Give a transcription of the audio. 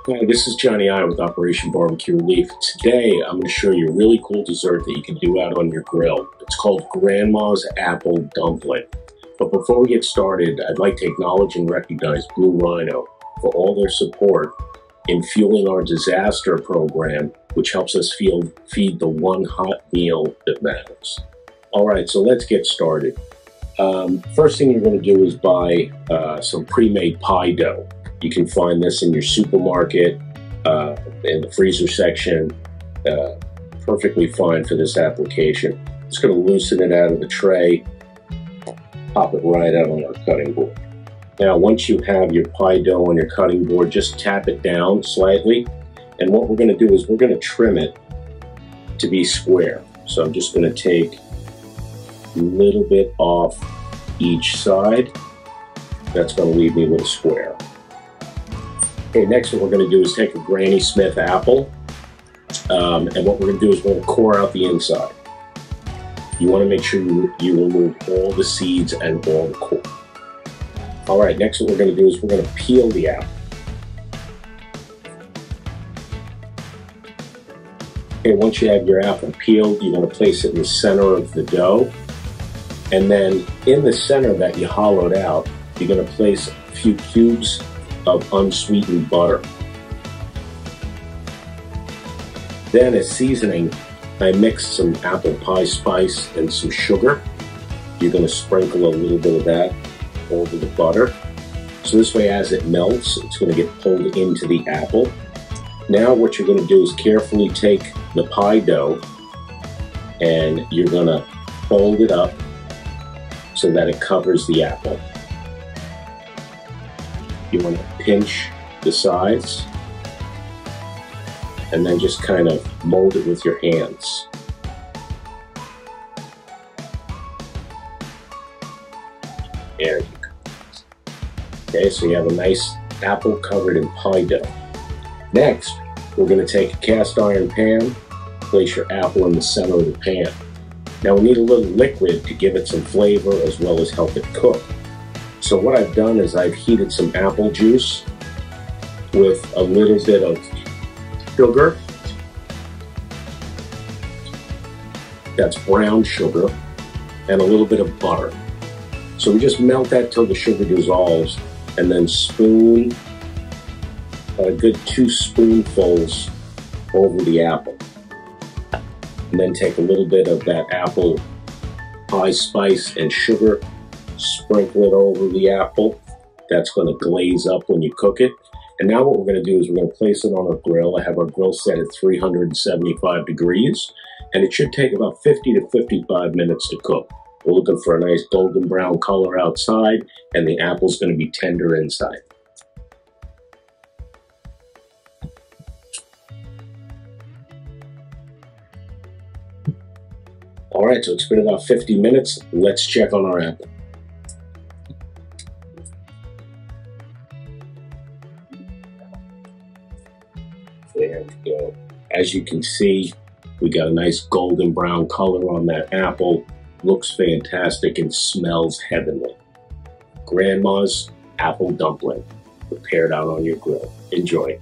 Hi, this is Johnny I with Operation Barbecue Relief. Today, I'm going to show you a really cool dessert that you can do out on your grill. It's called Grandma's Apple Dumpling. But before we get started, I'd like to acknowledge and recognize Blue Rhino for all their support in fueling our disaster program, which helps us feed the one hot meal that matters. All right, so let's get started. First thing you're going to do is buy some pre-made pie dough. You can find this in your supermarket, in the freezer section. Perfectly fine for this application. Just going to loosen it out of the tray, pop it right out on our cutting board. Now, once you have your pie dough on your cutting board, just tap it down slightly. And what we're going to do is we're going to trim it to be square. So I'm just going to take a little bit off each side. That's going to leave me with a square. Okay, next what we're going to do is take a Granny Smith apple, and what we're going to do is we're going to core out the inside. You want to make sure you remove all the seeds and all the core. All right, next what we're going to do is we're going to peel the apple. Okay, once you have your apple peeled, you're going to place it in the center of the dough, and then in the center that you hollowed out, you're going to place a few cubes of unsweetened butter. Then as seasoning, I mixed some apple pie spice and some sugar. You're going to sprinkle a little bit of that over the butter. So this way, as it melts, it's going to get pulled into the apple. Now what you're going to do is carefully take the pie dough and you're going to fold it up so that it covers the apple. You want to pinch the sides and then just kind of mold it with your hands. There you go. Okay, so you have a nice apple covered in pie dough. Next, we're going to take a cast iron pan, place your apple in the center of the pan. Now we need a little liquid to give it some flavor as well as help it cook. So what I've done is I've heated some apple juice with a little bit of sugar. That's brown sugar, and a little bit of butter. So we just melt that till the sugar dissolves, and then spoon a good 2 spoonfuls over the apple. And then take a little bit of that apple pie spice and sugar, sprinkle it over the apple. That's going to glaze up when you cook it. And now what we're going to do is we're going to place it on our grill. I have our grill set at 375 degrees, and it should take about 50 to 55 minutes to cook. We're looking for a nice golden brown color outside, and the apple's going to be tender inside. All right, so it's been about 50 minutes. Let's check on our apple. There we go. As you can see, we got a nice golden brown color on that apple. Looks fantastic and smells heavenly. Grandma's Apple Dumpling, prepared out on your grill. Enjoy.